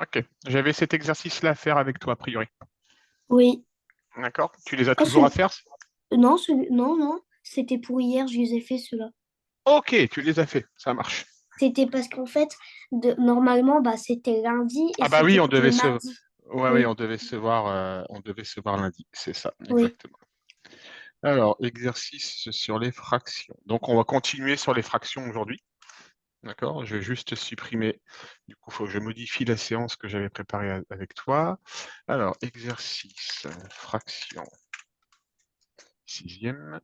Ok. J'avais cet exercice-là à faire avec toi, a priori. Oui. D'accord? Tu les as Ah, toujours à faire? non, non, non. C'était pour hier, je les ai fait ceux-là. Ok, tu les as fait. Ça marche. C'était parce qu'en fait, normalement, bah, c'était lundi et Ah bah oui, c'était pour le mardi. Ouais, oui, Oui, on devait se voir lundi. C'est ça, oui. exactement. Alors, exercice sur les fractions. Donc, on va continuer sur les fractions aujourd'hui. D'accord? Je vais juste supprimer. Du coup, il faut que je modifie la séance que j'avais préparée avec toi. Alors, exercice, fraction, sixième.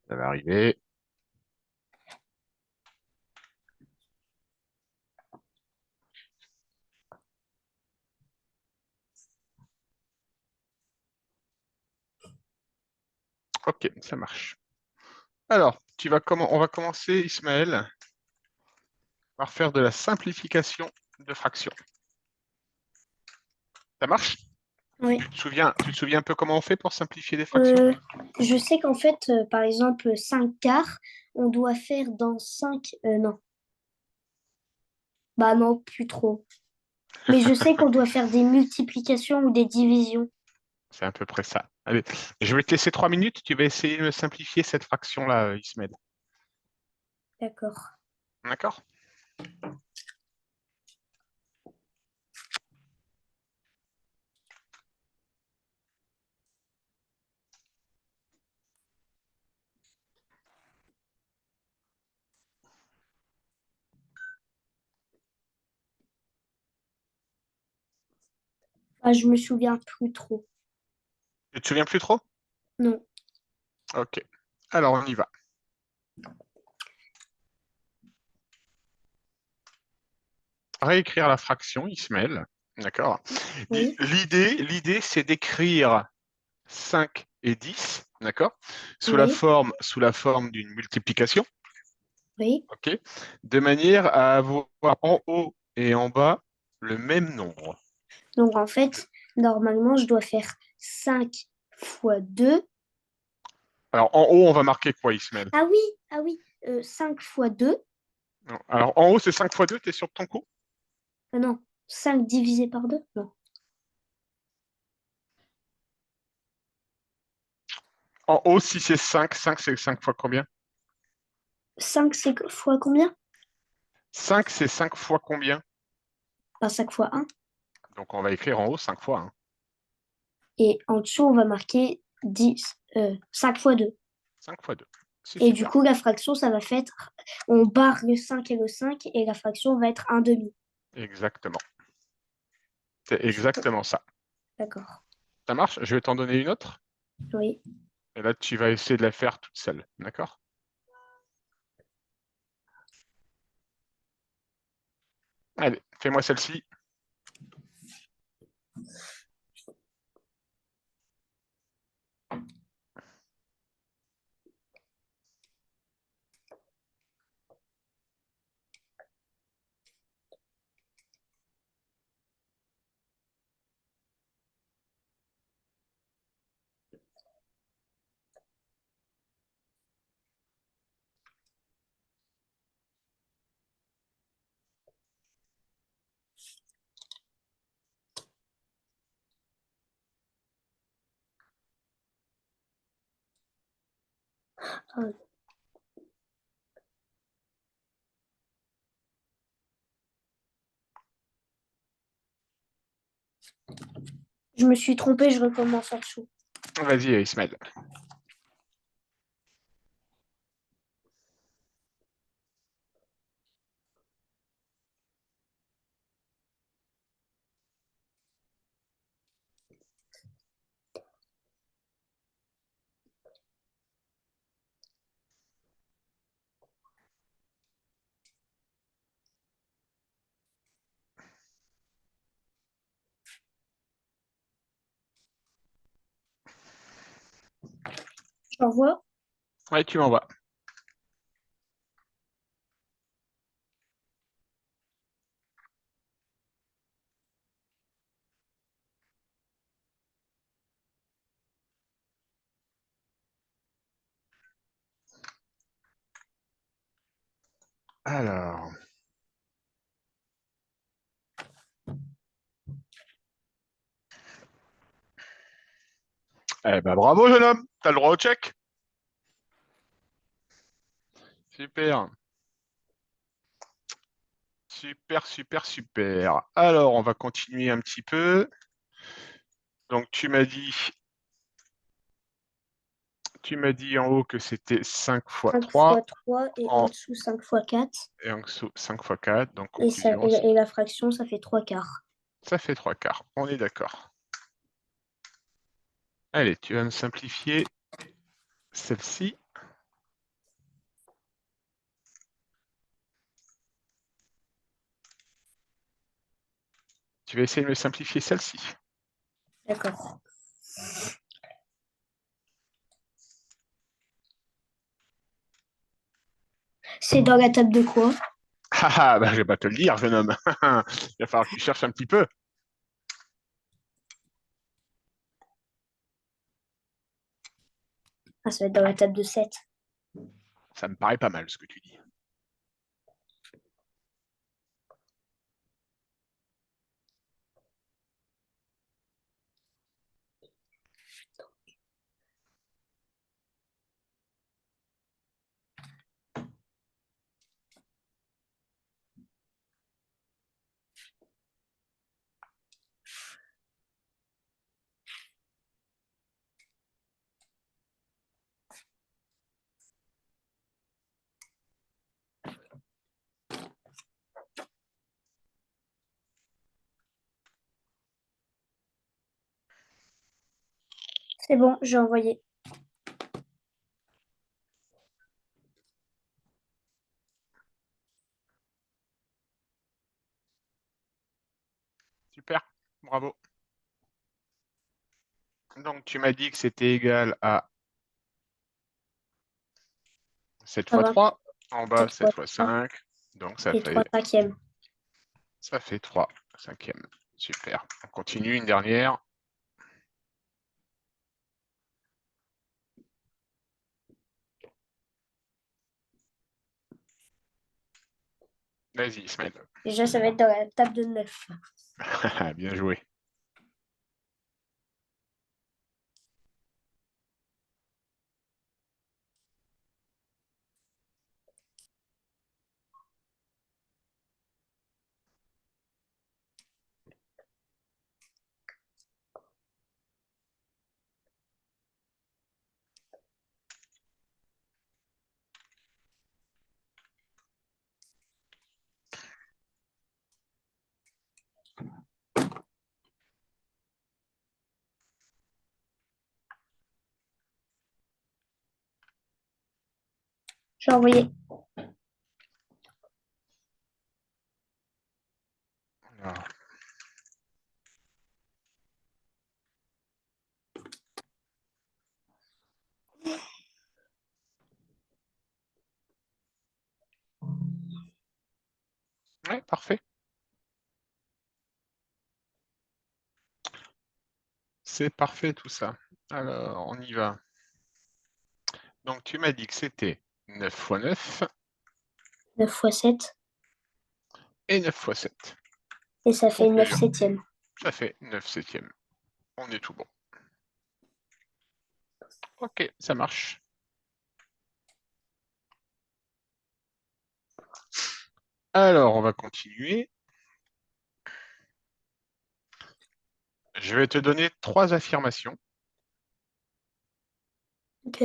Ça va arriver. Ok, ça marche. Alors, on va commencer, Ismaël, par faire de la simplification de fractions. Ça marche? Oui. Tu te souviens un peu comment on fait pour simplifier des fractions? Euh, je sais qu'en fait, par exemple, 5 quarts, on doit faire dans 5. Non, bah non, plus trop. Mais je sais qu'on doit faire des multiplications ou des divisions. C'est à peu près ça. Allez, je vais te laisser 3 minutes. Tu vas essayer de me simplifier cette fraction-là, Ismaël. D'accord. D'accord? Ah, je me souviens plus trop. Tu te souviens plus trop? Non. Ok. Alors, on y va. Réécrire la fraction, Ismaël. D'accord? Oui, L'idée, c'est d'écrire 5 et 10, d'accord? oui, Sous la forme d'une multiplication, oui. ok? De manière à avoir en haut et en bas le même nombre. Donc en fait, normalement, je dois faire 5 fois 2. Alors, en haut, on va marquer quoi, Ismaël? Ah oui, ah oui, 5 fois 2. Non. Alors, en haut, c'est 5 fois 2. Tu es sur ton coup? Ah non, 5 divisé par 2. Non. En haut, si c'est 5, 5 c'est 5 fois combien? 5 c'est fois combien? 5 c'est 5 fois combien? Pas 5 fois un. Donc, on va écrire en haut 5 fois 1. Et en dessous, on va marquer 10, 5 fois 2. 5 fois 2. C'est Et du super. coup, la fraction, ça va faire, on barre le 5 et le 5 et la fraction va être un demi. Exactement. C'est exactement ça. D'accord. Ça marche? Je vais t'en donner une autre. Oui. Et là, tu vas essayer de la faire toute seule. D'accord? Allez, fais-moi celle-ci. Je me suis trompée, je recommence en dessous. Vas-y, Ismaël. J'envoie. Ouais, tu m'envoies. Alors, eh ben bravo, jeune homme. T'as le droit au check. Super. Super, super, super. Alors, on va continuer un petit peu. Donc, tu m'as dit en haut que c'était 5 fois 5 fois 3 3 et en en, dessous 5 fois 4. et en dessous 5 fois 4. Donc, Et, ça, conclusion, et la fraction, ça fait 3 quarts. ça fait 3 quarts. On est d'accord. Allez, tu vas me simplifier celle-ci. Tu vas essayer de me simplifier celle-ci. D'accord. C'est dans la table de quoi? Ah ah, bah, je vais pas te le dire, jeune homme. Il va falloir que tu cherches un petit peu. Ah, ça va être dans la table de 7. Ça me paraît pas mal ce que tu dis. C'est bon, j'ai envoyé. Super, bravo. Donc, tu m'as dit que c'était égal à 7 Ça fois va. 3. En bas, 7 7 fois fois 3 5. Donc, ça et 3 fait, cinquièmes. ça fait 3 cinquièmes. Super. On continue, une dernière. Vas-y, Ismaël. Déjà, ça va être dans la table de 9. Bien joué. J'ai envoyé. Alors, ouais, parfait. C'est parfait tout ça. Alors, on y va. Donc, tu m'as dit que c'était 9 fois 9 9 fois 7. et 9 fois 7. Et ça fait 9 Conclusion, septièmes. ça fait 9 septièmes. On est tout bon. Ok, ça marche. Alors, on va continuer. Je vais te donner 3 affirmations. Ok,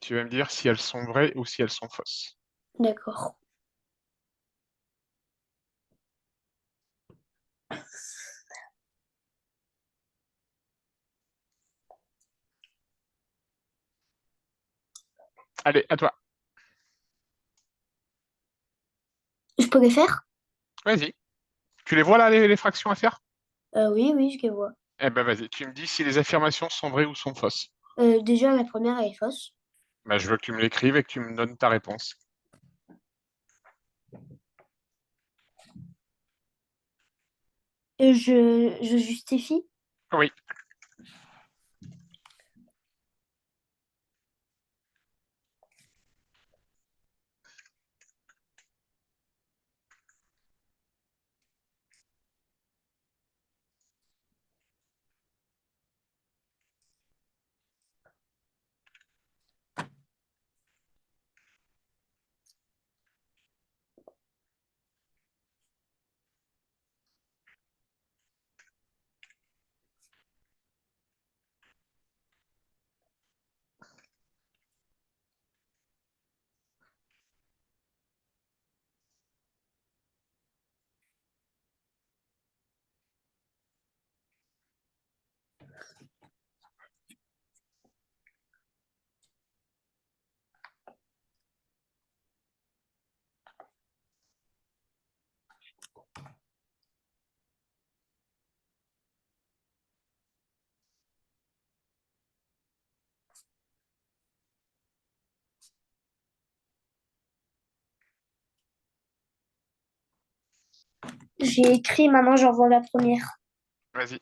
Tu vas me dire si elles sont vraies ou si elles sont fausses. d'accord. Allez, à toi. Je peux les faire? Vas-y. Tu les vois là, les fractions à faire? Oui, oui, je les vois. Eh ben vas-y, tu me dis si les affirmations sont vraies ou sont fausses. Déjà, la première, elle est fausse. Bah, je veux que tu me l'écrives et que tu me donnes ta réponse. Je justifie. Oui. J'ai écrit, maintenant j'envoie la première. Vas-y.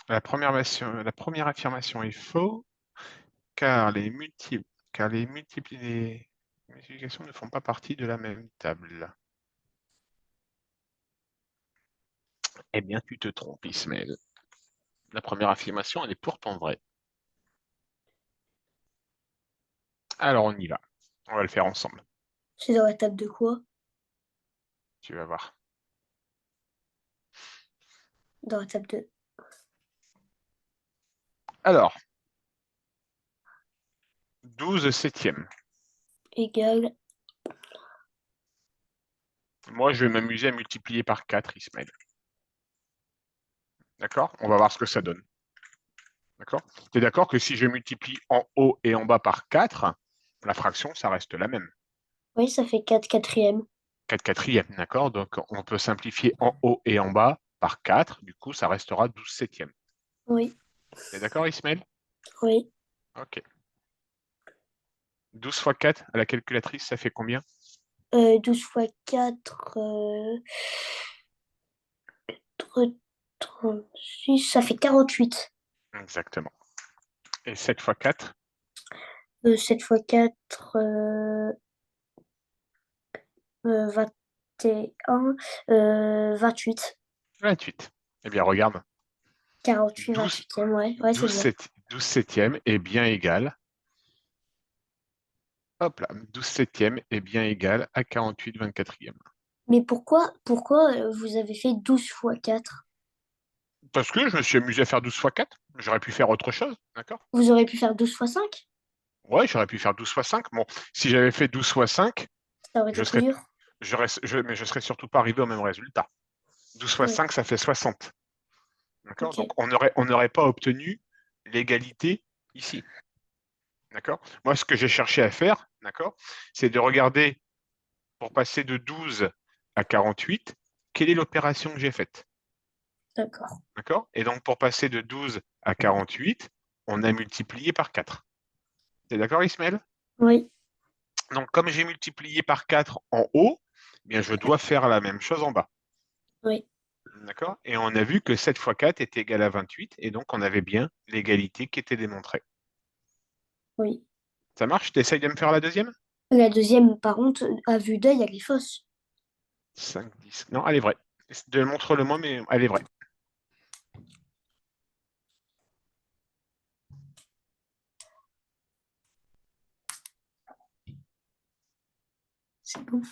La première affirmation est faux, car les multiplications ne font pas partie de la même table. Eh bien, tu te trompes, Ismaël. La première affirmation, elle est pourtant vraie. Alors, on y va. On va le faire ensemble. C'est dans la table de quoi? Tu vas voir. Dans la table de Alors, 12 septièmes. égal. Moi, je vais m'amuser à multiplier par 4, Ismaël. D'accord? On va voir ce que ça donne. D'accord? Tu es d'accord que si je multiplie en haut et en bas par 4, la fraction, ça reste la même. Oui, ça fait 4 quatrièmes. 4 quatrièmes, d'accord? Donc, on peut simplifier en haut et en bas par 4. Du coup, ça restera 12 septièmes. Oui, Tu es d'accord, Ismaël? oui. Ok. 12 fois 4 à la calculatrice, ça fait combien? 12 fois 4, 36, ça fait 48. Exactement. Et 7 fois 4? 7 fois 4, 21, 28. 28. Eh bien, regarde. 48, 12, 28e, ouais, ouais, c'est bon. 12 septièmes est bien égal. Hop là, 12 septièmes est bien égal à 48 24e. Mais pourquoi vous avez fait 12 fois 4? Parce que je me suis amusé à faire 12 fois 4. J'aurais pu faire autre chose, d'accord? Vous auriez pu faire 12 fois 5? Ouais, j'aurais pu faire 12 fois 5. Bon, si j'avais fait 12 fois 5, Ça aurait je été plus serais, dur. mais je serais surtout pas arrivé au même résultat. 12 fois Oui, 5, ça fait 60. D'accord? Donc, ok, on n'aurait pas obtenu l'égalité ici. D'accord? Moi, ce que j'ai cherché à faire, d'accord, c'est de regarder pour passer de 12 à 48, quelle est l'opération que j'ai faite? d'accord. D'accord? Et donc, pour passer de 12 à 48, on a multiplié par 4. T'es d'accord, Ismaël? Oui, Donc, comme j'ai multiplié par 4 en haut, eh bien, je dois faire la même chose en bas. oui, D'accord? Et on a vu que 7 fois 4 est égal à 28, et donc on avait bien l'égalité qui était démontrée. oui. Ça marche? T'essayes de me faire la deuxième? La deuxième, par contre, à vue d'œil, elle est fausse. 5, 10. Non, elle est vraie. Montre-le-moi, mais elle est vraie. C'est bon.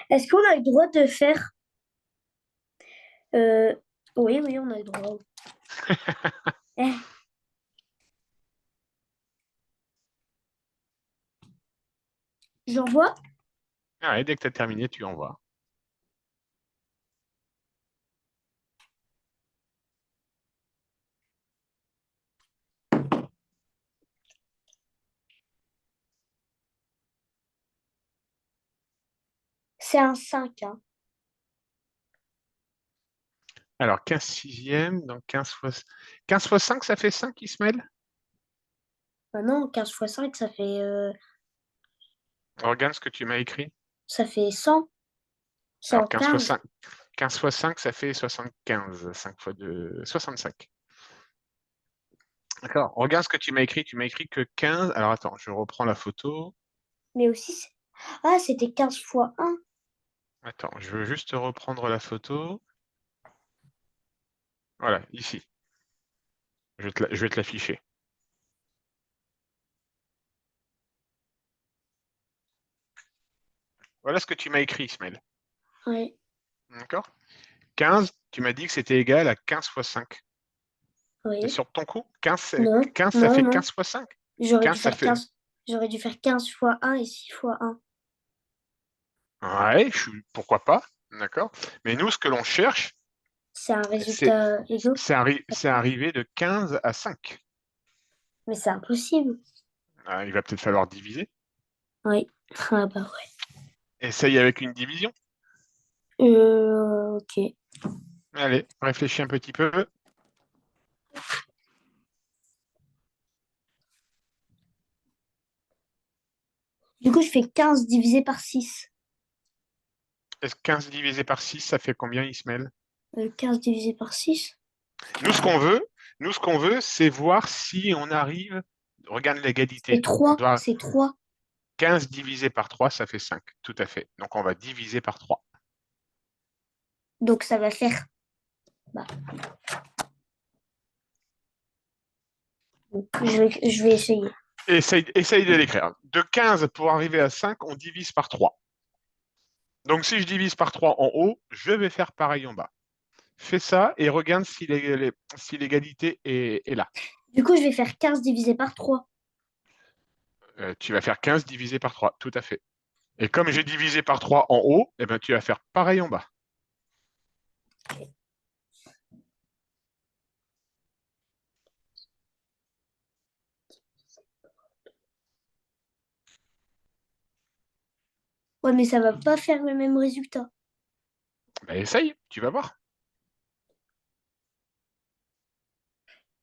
Est-ce qu'on a le droit de faire... euh, Oui, oui, on a le droit. Eh, j'envoie? Ah ouais, dès que tu as terminé, tu envoies. C'est un 5, hein. Alors, 15 sixième, donc 15 fois 5, ça fait 5, Ismaël? Bah non, 15 fois 5, Regarde ce que tu m'as écrit. ça fait 100. Alors, 115. 15 fois 5, ça fait 75. 5 fois 2, 65. D'accord. Regarde ce que tu m'as écrit. Tu m'as écrit que 15. Alors, attends, je reprends la photo. Mais aussi, ah, c'était 15 fois 1. Attends, je veux juste reprendre la photo. Voilà, ici. Je vais te l'afficher. Voilà ce que tu m'as écrit, Ismaël. Ouais, D'accord? 15, tu m'as dit que c'était égal à 15 fois 5. T'es oui. sûr de ton coup? 15, Non, 15, ça non, fait non. 15 fois 5. J'aurais 15, dû ça faire fait... 15. J'aurais dû faire 15 fois 1 et 6 fois 1. Ouais, pourquoi pas? D'accord? Mais nous, ce que l'on cherche, C'est un c'est résultat égaux. c'est arriver de 15 à 5. Mais c'est impossible. Ah, il va peut-être falloir diviser. Oui. Ah bah ouais. Essaye avec une division. Ok. Allez, réfléchis un petit peu. Du coup, je fais 15 divisé par 6. Est-ce que 15 divisé par 6, ça fait combien, Ismaël? 15 divisé par 6. Nous, ce qu'on veut, nous, ce qu'on veut, c'est voir si on arrive. Regarde C'est l'égalité. On 3. doit C'est 3. 15 divisé par 3, ça fait 5. Tout à fait. Donc, on va diviser par 3. Donc ça va faire. Bah, je vais essayer. Essaye de l'écrire. De 15 pour arriver à 5, on divise par 3. Donc, si je divise par 3 en haut, je vais faire pareil en bas. Fais ça et regarde si l'égalité est là. Du coup, je vais faire 15 divisé par 3. Tu vas faire 15 divisé par 3. Tout à fait. Et comme j'ai divisé par 3 en haut, eh ben, tu vas faire pareil en bas. Ouais, mais ça va pas faire le même résultat. Ben, essaye, tu vas voir.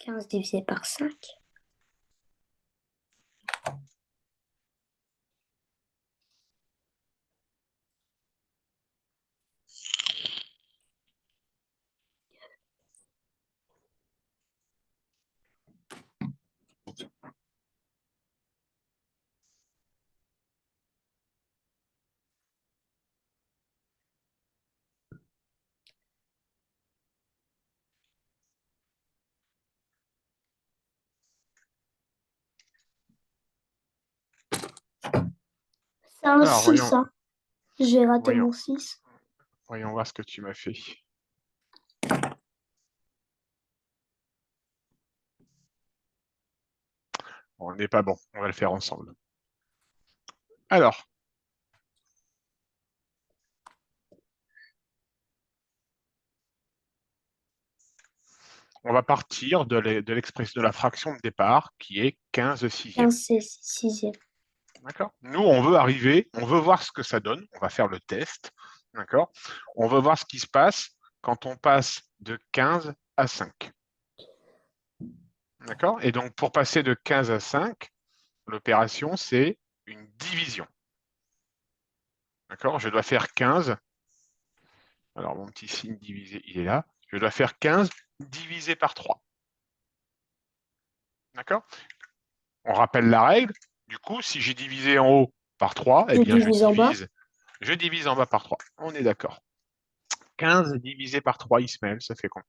15 divisé par 5. C'est un Alors, 6, hein. J'ai raté voyons, mon 6. voyons voir ce que tu m'as fait. On n'est pas bon, on va le faire ensemble. Alors, on va partir de l'expression de la fraction de départ qui est 15 sixièmes. 15, c'est 6e. D'accord? Nous, on veut arriver, on veut voir ce que ça donne. On va faire le test. D'accord? On veut voir ce qui se passe quand on passe de 15 à 5. D'accord? Et donc, pour passer de 15 à 5, l'opération, c'est une division. D'accord? Je dois faire 15. Alors, mon petit signe divisé, il est là. Je dois faire 15 divisé par 3. D'accord? On rappelle la règle. Du coup, si j'ai divisé en haut par 3, eh Je bien, divise en bas. je divise en bas par 3. On est d'accord. 15 divisé par 3, Ismaël, ça fait combien?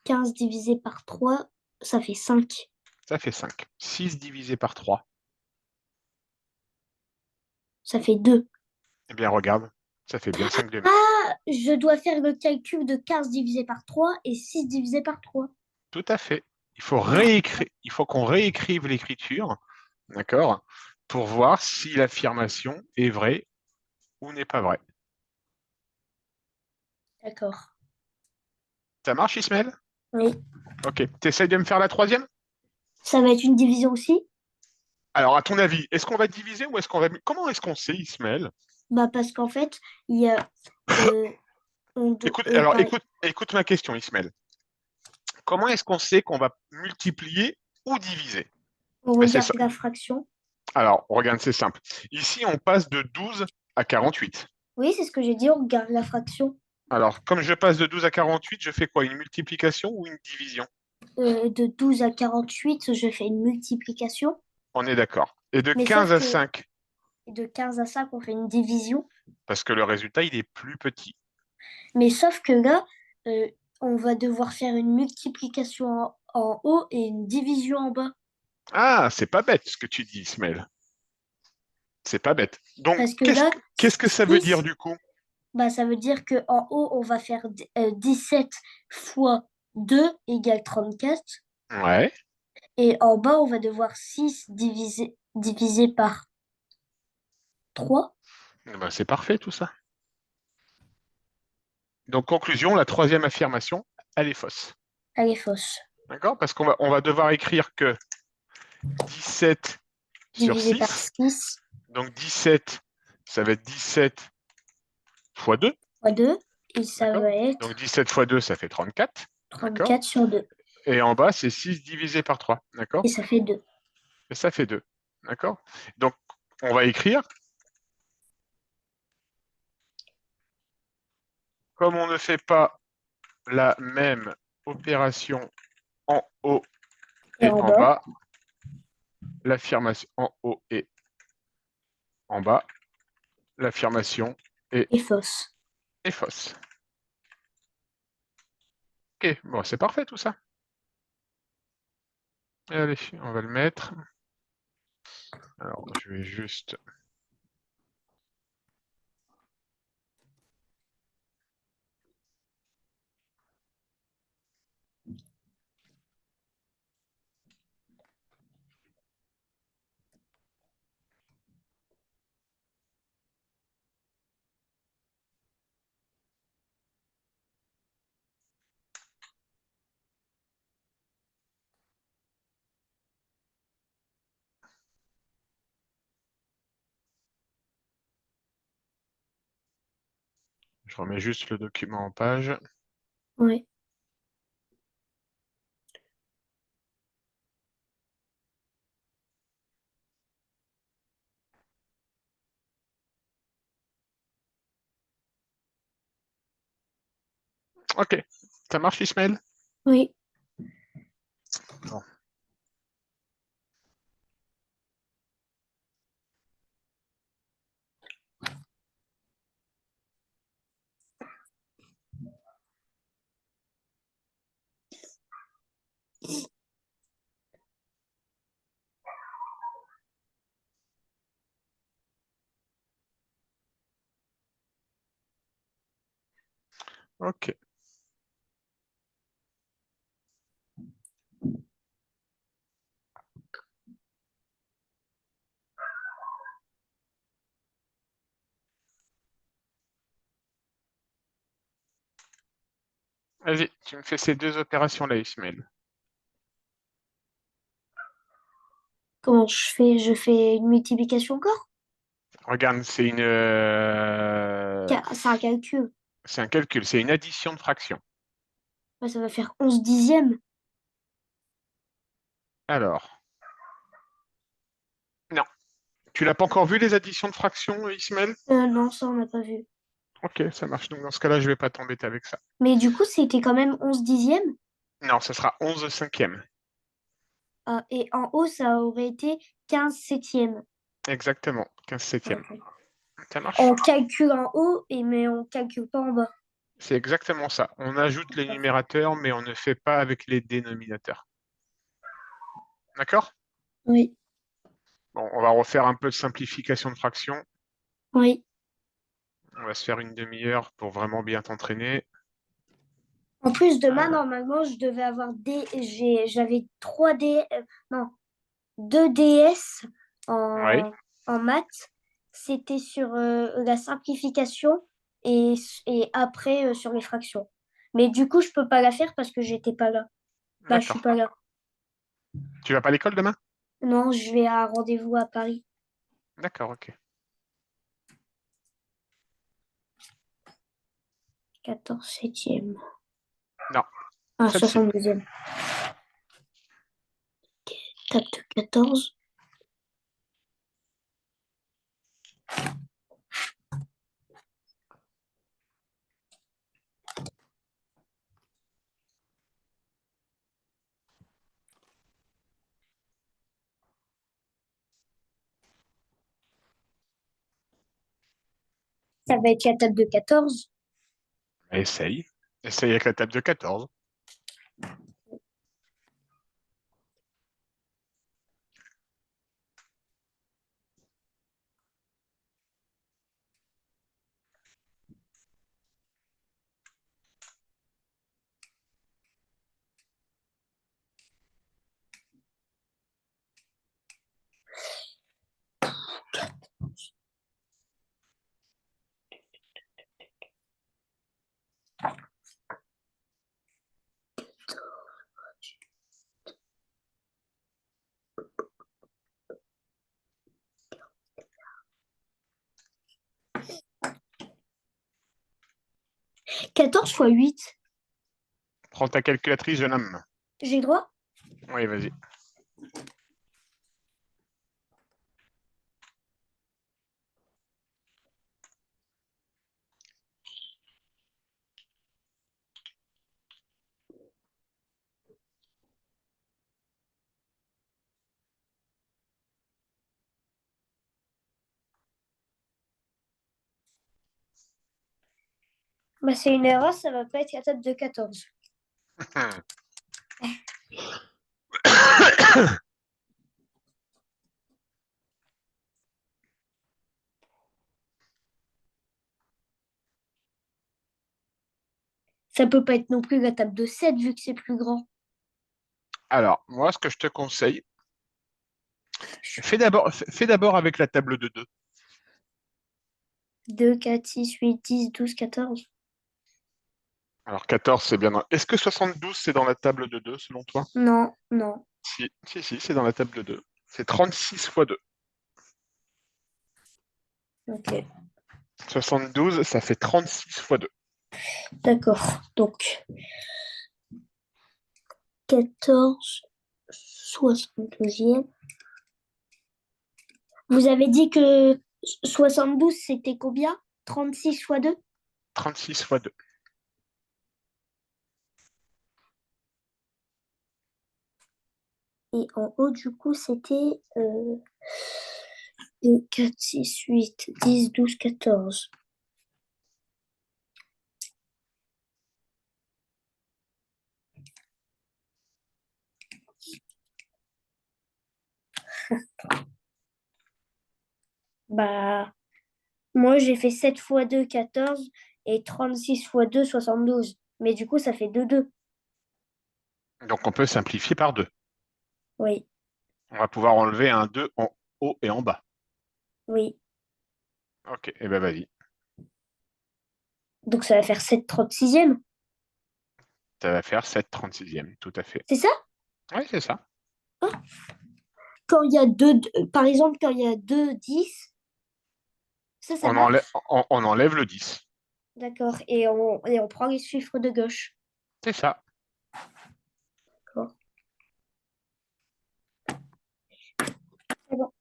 15 divisé par 3, ça fait 5. Ça fait 5. 6 divisé par 3, Ça fait 2. eh bien, regarde, Ça fait bien 5 demi. Ah, je dois faire le calcul de 15 divisé par 3 et 6 divisé par 3. Tout à fait. Il faut qu'on réécrive l'écriture, d'accord, pour voir si l'affirmation est vraie ou n'est pas vraie. D'accord. Ça marche, Ismaël? Oui. Ok. Tu essayes de me faire la troisième? Ça va être une division aussi? Alors, à ton avis, est-ce qu'on va diviser ou est-ce qu'on va... Comment est-ce qu'on sait, Ismaël? Bah parce qu'en fait, il y a euh, Écoute, alors, écoute ma question, Ismaël. Comment est-ce qu'on sait qu'on va multiplier ou diviser? on Ben, c'est regarde ça. la fraction. Alors, regarde, c'est simple. Ici, on passe de 12 à 48. Oui, c'est ce que j'ai dit, on regarde la fraction. Alors, comme je passe de 12 à 48, je fais quoi? Une multiplication ou une division? De 12 à 48, je fais une multiplication. On est d'accord. Et de Mais 15 sauf à que 5, de 15 à 5, on fait une division. parce que le résultat, il est plus petit. Mais sauf que là, euh, on va devoir faire une multiplication en haut et une division en bas. Ah, c'est pas bête ce que tu dis, Ismaël. C'est pas bête. Donc, Parce que là, qu'est-ce que ça veut dire 6, du coup? bah, ça veut dire qu'en haut, on va faire 17 fois 2 égale 34. Ouais, Et en bas, on va devoir 6 divisé par 3. eh ben, c'est parfait tout ça. Donc, conclusion, la troisième affirmation, elle est fausse. Elle est fausse. D'accord? Parce qu'on va devoir écrire que 17 sur Divisé par 6. 6 Donc 17, ça va être 17 fois 2. fois 2. Et ça D'accord? va Donc être 17 fois 2, ça fait 34. D'accord? 34 sur 2. Et en bas, c'est 6 divisé par 3. Et D'accord? ça fait 2. Et ça fait 2. D'accord? Donc, on va écrire, comme on ne fait pas la même opération en haut Et et en en bas, bas, l'affirmation en haut et en bas, l'affirmation est, est fausse. est fausse. Ok, bon, c'est parfait tout ça. Allez, on va le mettre. Alors, je vais juste... Je remets juste le document en page. Oui. Ok, ça marche, Ismaël? Oui. Bon. Ok. Vas-y, tu me fais ces deux opérations-là, Ismaël. Comment je fais? Je fais une multiplication encore? Regarde, C'est un calcul. c'est un calcul, c'est une addition de fractions. Bah, ça va faire 11 dixièmes. Alors, non, tu l'as pas encore vu les additions de fractions, Ismaël? Non, ça, on n'a pas vu. Ok, ça marche. Donc dans ce cas-là, je vais pas t'embêter avec ça. Mais du coup, c'était quand même 11 dixièmes. Non, ça sera 11 cinquièmes. Ah, et en haut, ça aurait été 15 septièmes. Exactement, 15 septièmes. Ok. Ça marche? On calcule en haut, mais on calcule pas en bas. C'est exactement ça. On ajoute les numérateurs, mais on ne fait pas avec les dénominateurs. D'accord? Oui. Bon, on va refaire un peu de simplification de fractions. Oui. On va se faire une demi-heure pour vraiment bien t'entraîner. En plus, demain, Alors, normalement, je devais avoir j'avais 3D, non, 2 DS oui, en maths. C'était sur la simplification et, et après sur les fractions. Mais du coup, je peux pas la faire parce que j'étais pas là. Bah, je suis d'accord. pas là. Tu vas pas à l'école demain? Non, je vais à un rendez-vous à Paris. D'accord, ok. 14 septième. Non, Ah, celle-ci. 72e. Table de 14. Ça va être la table de 14. Essaye. Essaye avec la table de 14. Quatorze fois 8. Prends ta calculatrice, jeune homme. J'ai le droit? Oui, vas-y. Bah, c'est une erreur, ça va pas être la table de 14. Ça peut pas être non plus la table de 7 vu que c'est plus grand. Alors, moi, ce que je te conseille, fais d'abord avec la table de 2. 2, 4, 6, 8, 10, 12, 14. Alors, 14, c'est bien. Est-ce que 72, c'est dans la table de 2, selon toi? Non, non. Si, si, si, c'est dans la table de 2. C'est 36 fois 2. Ok, 72, ça fait 36 fois 2. d'accord. Donc, 14, 72e. Vous avez dit que 72, c'était combien? 36 fois 2. 36 fois 2. Et en haut, du coup, c'était 2, 4, 6, 8, 10, 12, 14. Bah, moi, j'ai fait 7 fois 2, 14 et 36 fois 2, 72. Mais du coup, ça fait 2, 2. Donc, on peut simplifier par 2. Oui, On va pouvoir enlever un 2 en haut et en bas. oui. Ok, et ben vas-y. Donc, ça va faire 7 36e. Ça va faire 7 36e, tout à fait. C'est ça? Oui, c'est ça. Quand il y a deux, par exemple, quand il y a 2 10, ça On enlève, marche. on enlève le 10. D'accord. Et on prend les chiffres de gauche. C'est ça. D'accord. C'est bon.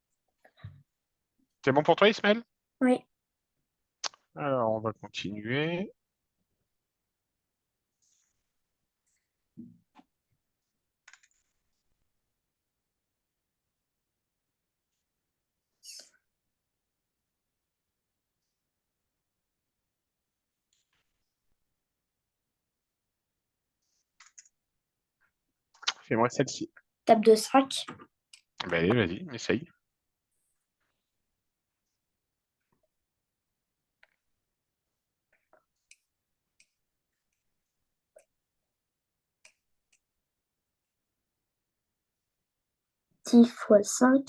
C'est bon pour toi, Ismaël? Oui. Alors, on va continuer. Fais-moi celle-ci. Table de 5. Ben, allez, vas-y, essaye. 10 fois 5.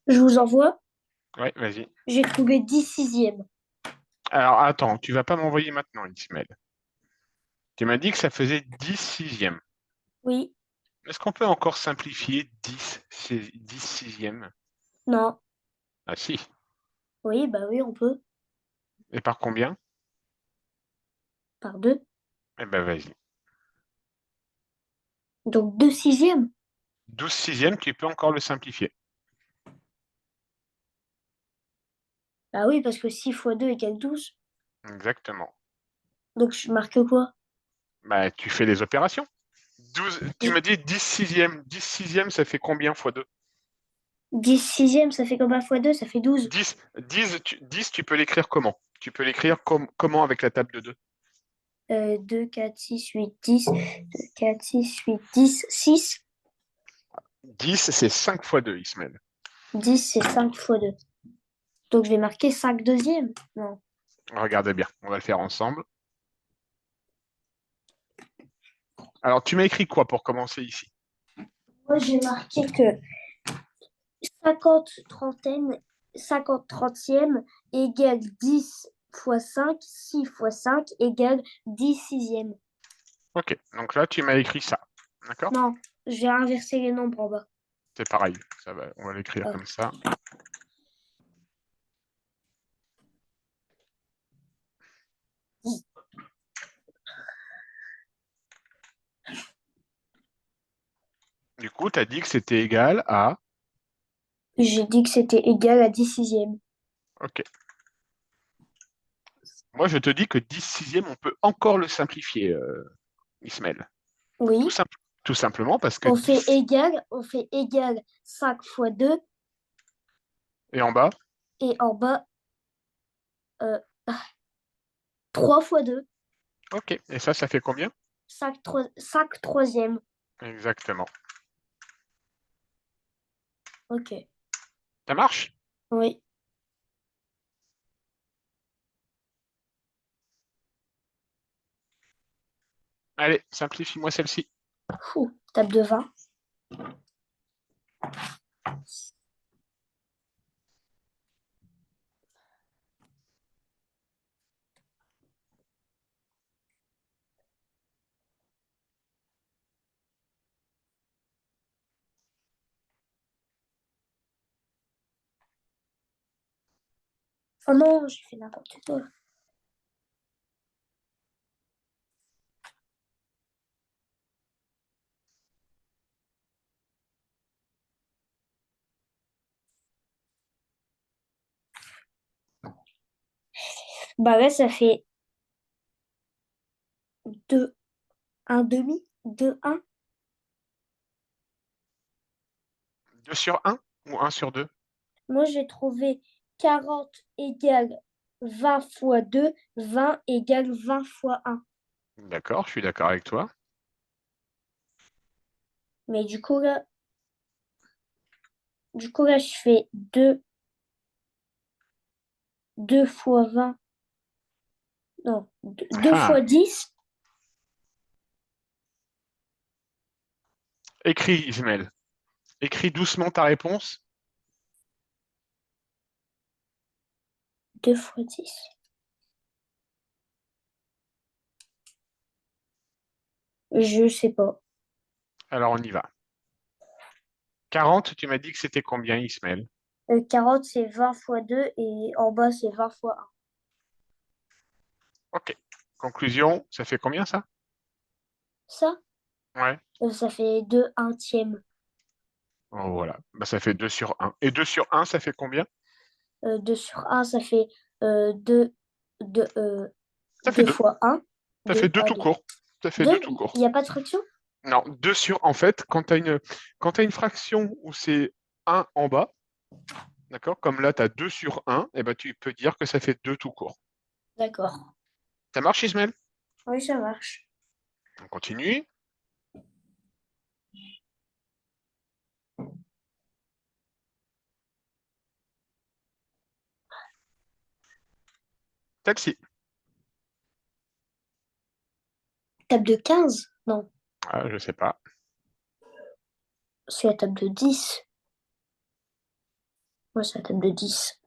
Je vous envoie. Ouais, vas-y. J'ai trouvé 10 sixièmes. Alors, attends, tu vas pas m'envoyer maintenant, Ismaël. Tu m'as dit que ça faisait 10 sixièmes. Oui, Est-ce qu'on peut encore simplifier 10 sixièmes? non. Ah si. Oui, bah oui, on peut. Et par combien? Par 2. Eh ben vas-y. Donc 2 sixièmes. 12 sixièmes, tu peux encore le simplifier. Bah oui, parce que 6 fois 2 égale 12. Exactement. Donc je marque quoi? Bah, tu fais les opérations. 12, tu m'as dit 10 sixièmes. 10 sixièmes, ça fait combien fois 2? 10 sixièmes, ça fait combien fois 2? Ça fait 12. 10, tu peux l'écrire comment? Tu peux l'écrire comment avec la table de 2? 2, 4, 6, 8, 10. 2, 4, 6, 8, 10, 6. 10, c'est 5 fois 2, Ismaël. 10, c'est 5 fois 2. Donc je vais marquer 5 deuxièmes. Non. Regardez bien, on va le faire ensemble. Alors, tu m'as écrit quoi pour commencer ici? Moi, j'ai marqué que 50 trentaine, 50 trentième égale 10 fois 5, 6 fois 5 égale 10 sixièmes. Ok, donc là, tu m'as écrit ça. D'accord? Non, j'ai inversé les nombres en bas. C'est pareil, on va l'écrire Ah. comme ça. Du coup, tu as dit que c'était égal à... J'ai dit que c'était égal à 10 sixièmes. Ok. Moi, je te dis que 10 sixièmes, on peut encore le simplifier, Ismaël. Tout, Oui. simple, tout simplement parce que 10... On fait égal 5 fois 2 Et en bas? et en bas euh, 3 fois 2. Ok. Et ça fait combien? 5 troisièmes. Exactement. Ok. Ça marche? Oui. Allez, simplifie-moi celle-ci. Table de 20. Oh non, j'ai fait n'importe quoi. Bah là, ça fait 2, un demi, 2 un. 2 sur 1 ou 1 sur 2? Moi, j'ai trouvé 40 égale 20 fois 2, 20 égale 20 fois un. D'accord, je suis d'accord avec toi. Mais du coup là, je fais 2 fois 20. Non, 2 Ah, fois 10. écris, Ismaël. Écris doucement ta réponse. 2 fois 10. Je sais pas. Alors, on y va. 40, tu m'as dit que c'était combien, Ismaël? 40, c'est 20 fois 2 et en bas, c'est 20 fois un. Ok. Conclusion, ça fait combien ça? Ça, Ouais. ça fait 2 untièmes. Oh, voilà. Bah, ça fait 2 sur 1. Et 2 sur 1, ça fait combien? 2 sur un, ça fait 2, 2, Ça fait 2 2. fois un. Ça fait 2 2 à tout 2. court. Ça fait 2 2, tout il court. n'y a pas de fraction? Non, 2 sur... En fait, quand tu as une fraction où c'est 1 en bas, d'accord? Comme là, tu as 2 sur 1, et ben, tu peux dire que ça fait 2 tout court. D'accord. Ça marche, Ismaël? Oui, ça marche. On continue. Celle-ci. Table de 15? Non, Ah, je sais pas. c'est la table de 10. Ouais, c'est la table de 10.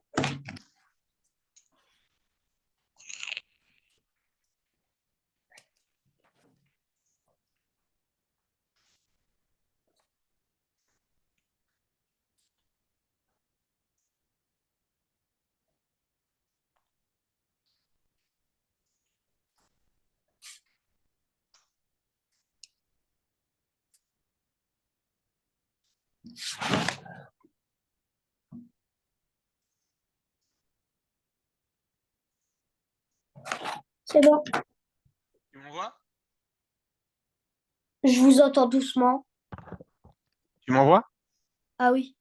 C'est bon. Tu m'envoies? Je vous entends doucement. Tu m'envoies? Ah oui.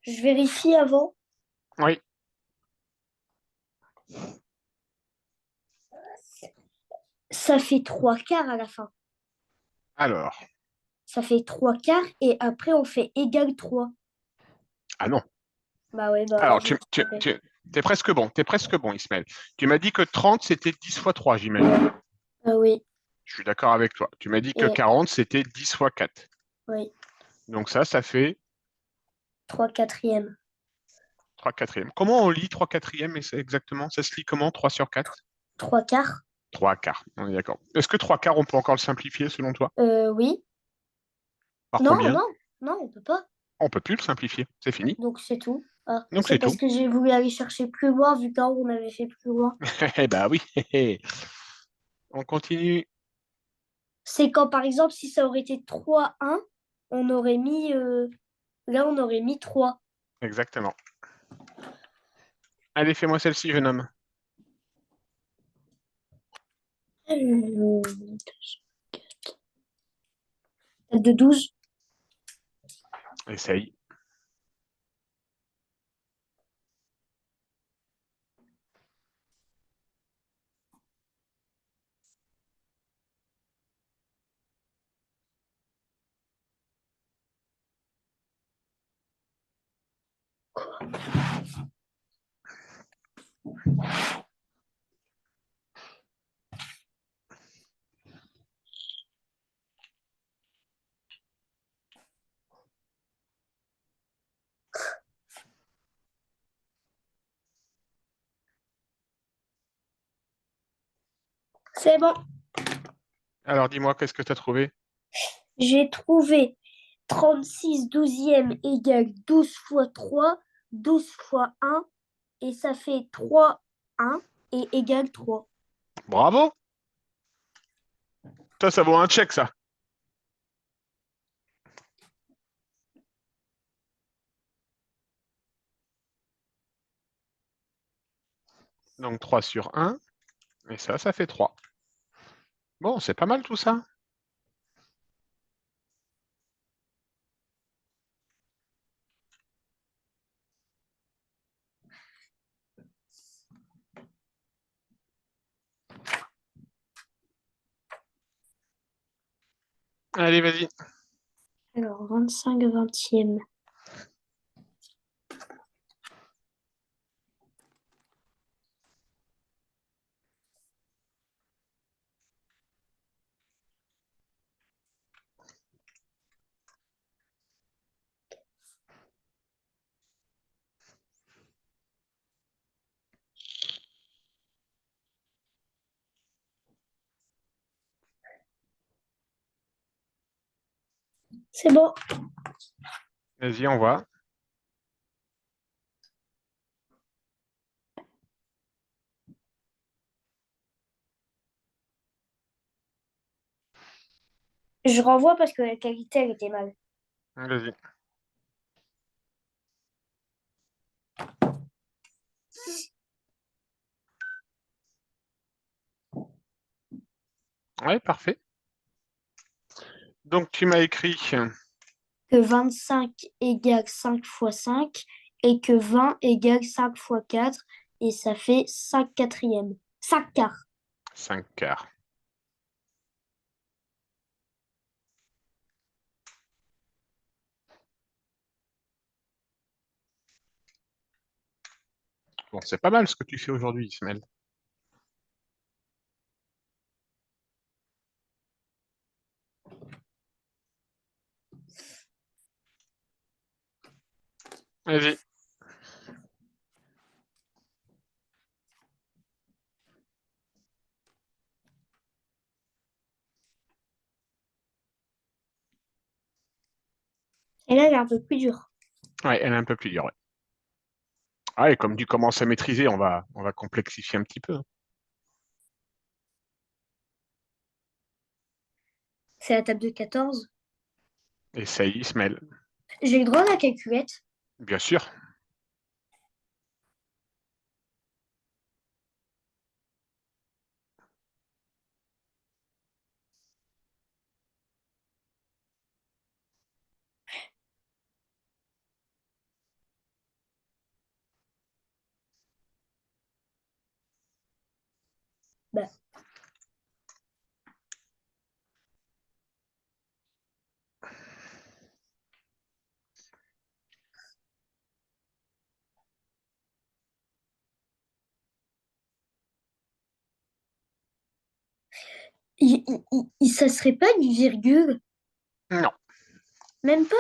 Je vérifie avant. Oui. Ça fait 3 quarts à la fin. Alors. Ça fait 3 quarts et après on fait égal 3. Ah non. Bah ouais, bah Alors, je me suis trompée. t'es presque bon. T'es presque bon, Ismaël. Tu m'as dit que 30, c'était 10 fois 3, j'imagine. Ah oui, Je suis d'accord avec toi. Tu m'as dit que et 40, c'était 10 fois 4. oui, Donc ça fait 3/4. 3 quatrièmes. Comment on lit 3 quatrièmes exactement? Ça se lit comment, 3 sur 4? 3 quarts. 3 quarts. On est d'accord. Est-ce que 3 quarts, on peut encore le simplifier selon toi? Oui. Par Non, combien? non, non, on peut pas. On peut plus le simplifier. C'est fini. Donc c'est tout. Ah, Donc c'est c'est parce tout. que j'ai voulu aller chercher plus loin vu qu'en haut on avait fait plus loin. Eh bah oui. On continue. C'est quand par exemple si ça aurait été 3/1, on aurait mis là on aurait mis 3. Exactement. Allez, fais-moi celle-ci, jeune homme. Euh, de 12. Essaye. C'est bon. Alors, dis-moi, qu'est-ce que tu as trouvé? J'ai trouvé 36/12 égale 12 fois 3, 12 fois 1 et ça fait 3/1 et égale 3. Bravo! Ça vaut un check, ça. Donc 3 sur 1. Et ça fait 3. Bon, c'est pas mal tout ça. Allez, vas-y. Alors 25/20. C'est bon. Vas-y, on voit. Je renvoie parce que la qualité elle était mal. Vas-y. Ouais, parfait. Donc, tu m'as écrit que 25 égale 5 fois 5 et que 20 égale 5 fois 4 et ça fait 5 quatrièmes. 5 quarts. 5 quarts. Bon, c'est pas mal ce que tu fais aujourd'hui, Ismaël. Vas-y. Et là, elle est un peu plus dure. Ouais, elle est un peu plus dure. Ouais. Ah, et comme tu commences à maîtriser, on va complexifier un petit peu. C'est la table de 14. Essaye, Ismaël. J'ai le droit à la calculette. Bien sûr. Bah, ça serait pas une virgule? Non, Même pas?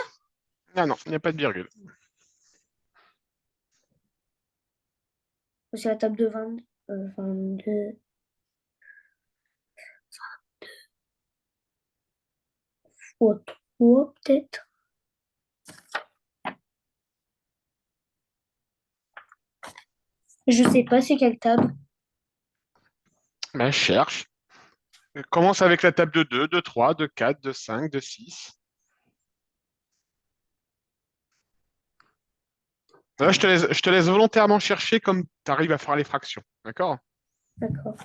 non, non, il n'y a pas de virgule. C'est la table de 20, 22 fois 3, peut-être. Je sais pas c'est quelle table. Ben, cherche. Commence avec la table de 2, de 3, de 4, de 5, de 6. Là, je te laisse volontairement chercher comme tu arrives à faire les fractions. D'accord? D'accord.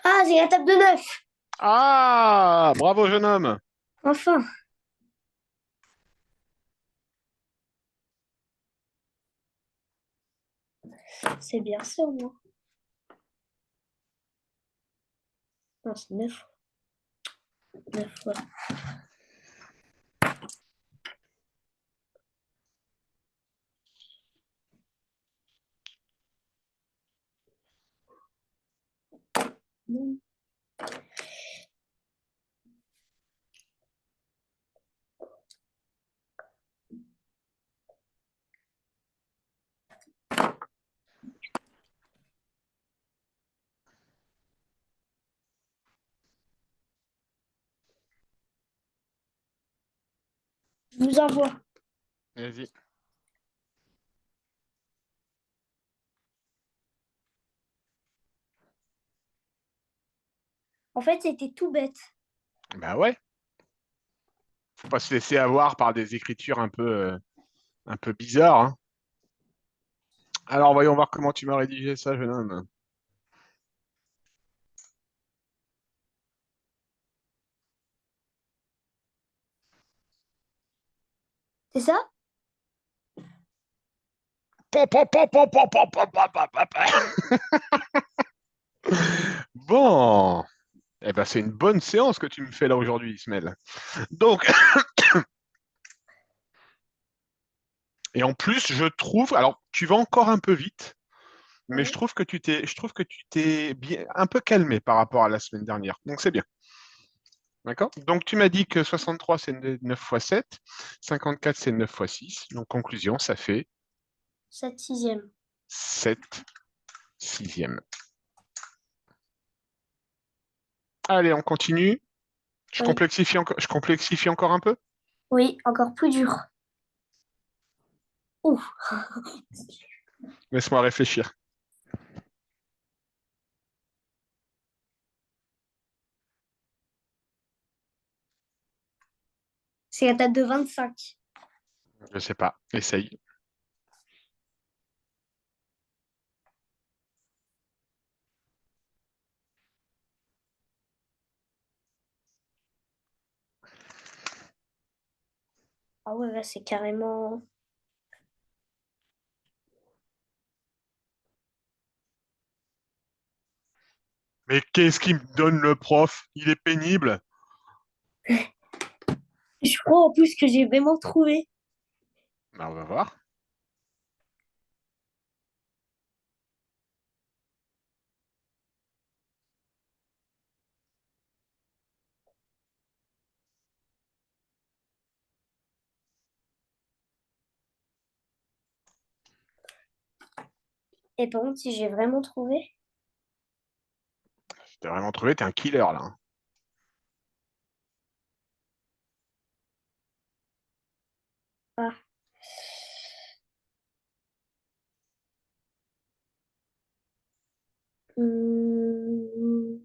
Ah, c'est la table de 9. Ah, bravo, jeune homme. Enfin, c'est bien ça, moi. Non, c'est 9. 9 fois. Bon. Je vous envoie. Vas-y. En fait, c'était tout bête. Bah ouais. Faut pas se laisser avoir par des écritures un peu bizarres, hein. Alors, voyons voir comment tu m'as rédigé ça, jeune homme. C'est ça? Bon, eh ben, c'est une bonne séance que tu me fais là aujourd'hui, Ismaël. Donc, et en plus, je trouve, alors tu vas encore un peu vite, mais je Ouais. trouve que je trouve que tu t'es bien, un peu calmé par rapport à la semaine dernière. Donc c'est bien. D'accord? Donc, tu m'as dit que 63, c'est 9 fois 7, 54, c'est 9 fois 6. Donc, conclusion, ça fait 7 sixièmes. 7 sixièmes. Allez, on continue. Oui. Je complexifie encore un peu? Oui, encore plus dur. Ouh, Laisse-moi réfléchir. c'est la date de 25. Je sais pas. Essaye. Ah ouais, là, c'est carrément... Mais qu'est-ce qu'il me donne le prof? Il est pénible. Je crois en plus que j'ai vraiment trouvé. Ben, on va voir. Et par contre, si j'ai vraiment trouvé... Si t'as vraiment trouvé, t'es un killer là, hein. Ah. Hum,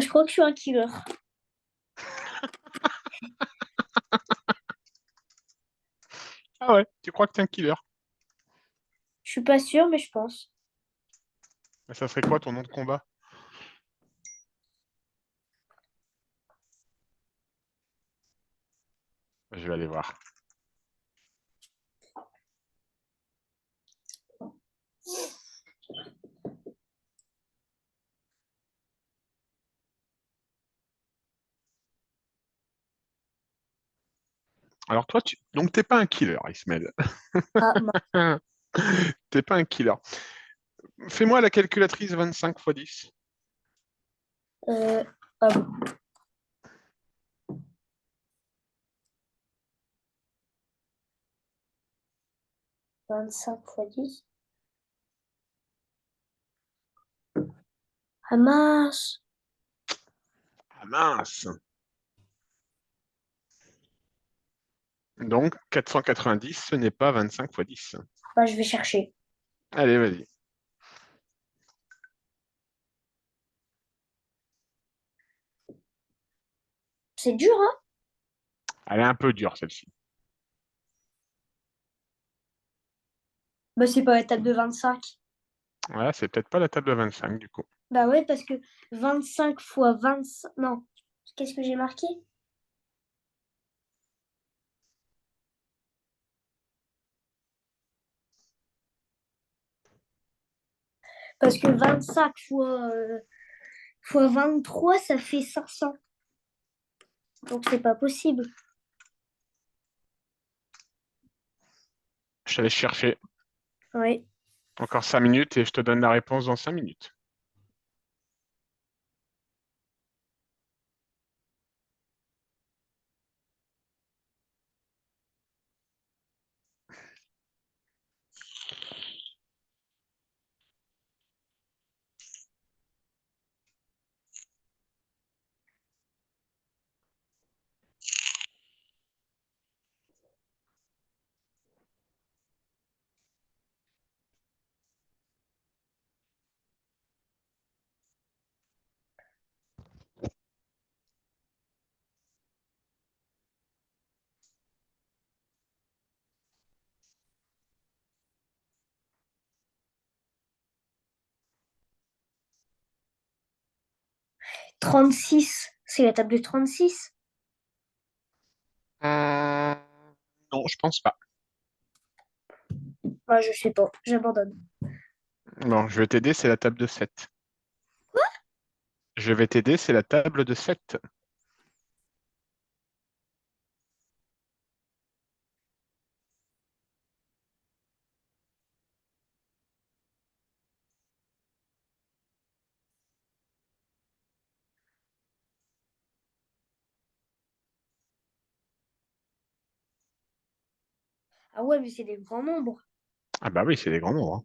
je crois que je suis un killer. Ah ouais, tu crois que t'es un killer? Je suis pas sûre, mais je pense. Ça serait quoi ton nom de combat? Je vais aller voir. Alors toi, donc t'es pas un killer, Ismaël. Ah, mince. T'es pas un killer. Fais-moi la calculatrice 25 fois 10. Euh, ah bon, 25 fois 10. Ah mince. Ah mince! Donc 490, ce n'est pas 25 fois 10. Bah, je vais chercher. Allez, vas-y. C'est dur, hein? Elle est un peu dure, celle-ci. Bah, c'est pas la table de 25. Voilà, c'est peut-être pas la table de 25 du coup. Bah ouais, parce que 25 fois 25... Non, qu'est-ce que j'ai marqué? Parce que 25 fois 23, ça fait 500. Donc c'est pas possible. Je te laisse chercher. Oui. Encore 5 minutes et je te donne la réponse dans 5 minutes. 36, c'est la table de 36. Hum, non, je pense pas. Moi, je sais pas, j'abandonne. Bon, je vais t'aider, c'est la table de 7. Je vais t'aider, c'est la table de 7. Ah ouais, mais c'est des grands nombres. Ah bah oui, c'est des grands nombres, hein.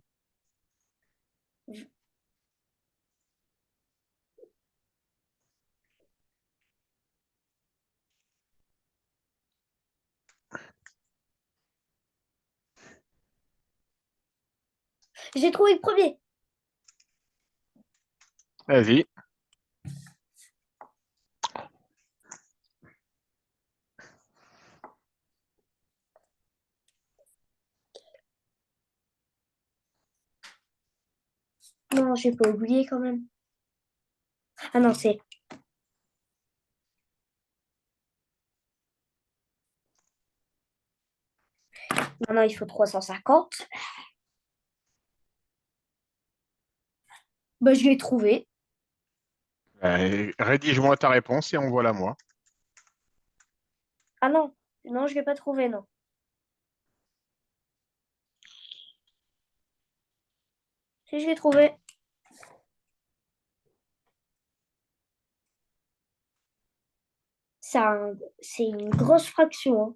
J'ai trouvé le premier. Vas-y. Non, j'ai pas oublié quand même. Ah non, c'est. Maintenant, il faut 350. Bah, je l'ai trouvé. Rédige-moi ta réponse et envoie-la moi. Ah non, non, je l'ai pas trouvé, non. Si, je l'ai trouvé. C'est une grosse fraction, hein.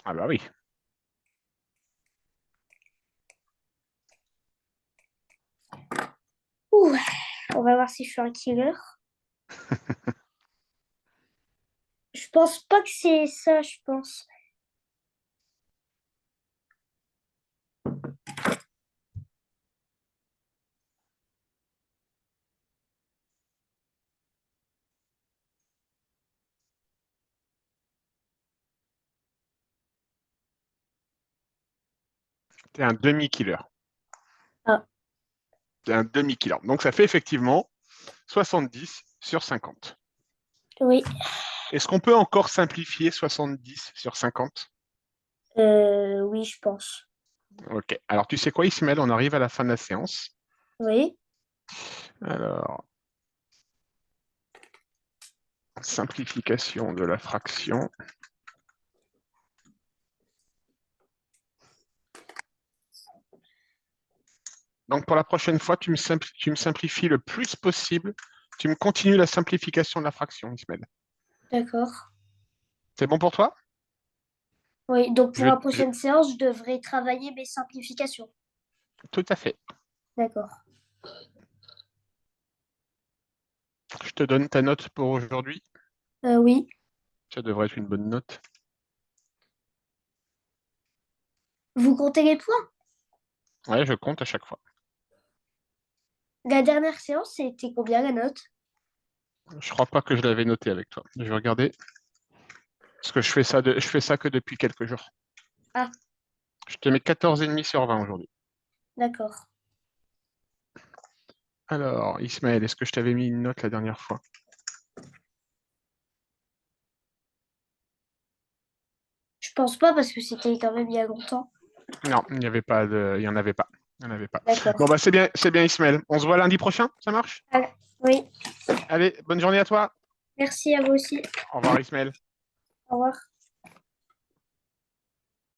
Ah bah oui. Ouh, on va voir si je suis un killer. Je pense pas que c'est ça, je pense. T'es un demi-killer. Ah, T'es un demi-killer. Donc ça fait effectivement 70 sur 50. oui. Est-ce qu'on peut encore simplifier 70 sur 50? Oui, je pense. Ok. Alors tu sais quoi, Ismaël, on arrive à la fin de la séance. Oui. Alors, simplification de la fraction. Donc pour la prochaine fois, tu me simplifies le plus possible. Tu me continues la simplification de la fraction, Ismaël. D'accord. C'est bon pour toi? Oui, donc Je pour vais, la prochaine séance, je devrais travailler mes simplifications. tout à fait. D'accord. Je te donne ta note pour aujourd'hui. Oui. Ça devrait être une bonne note. Vous comptez les points? Ouais, je compte à chaque fois. La dernière séance, c'était combien la note? Je crois pas que je l'avais noté avec toi. Je vais regarder. Parce que je fais ça que depuis quelques jours. Ah, Je te mets 14,5 sur 20 aujourd'hui. d'accord. Alors, Ismaël, est-ce que je t'avais mis une note la dernière fois? Je pense pas parce que c'était quand même il y a longtemps. Non, il n'y avait pas de. Il y en avait pas. Il y en avait pas. Bon, D'accord. bah, c'est bien, Ismaël. On se voit lundi prochain, ça marche? Ah, oui. Allez, bonne journée à toi. Merci à vous aussi. Au revoir, Ismaël. Au revoir.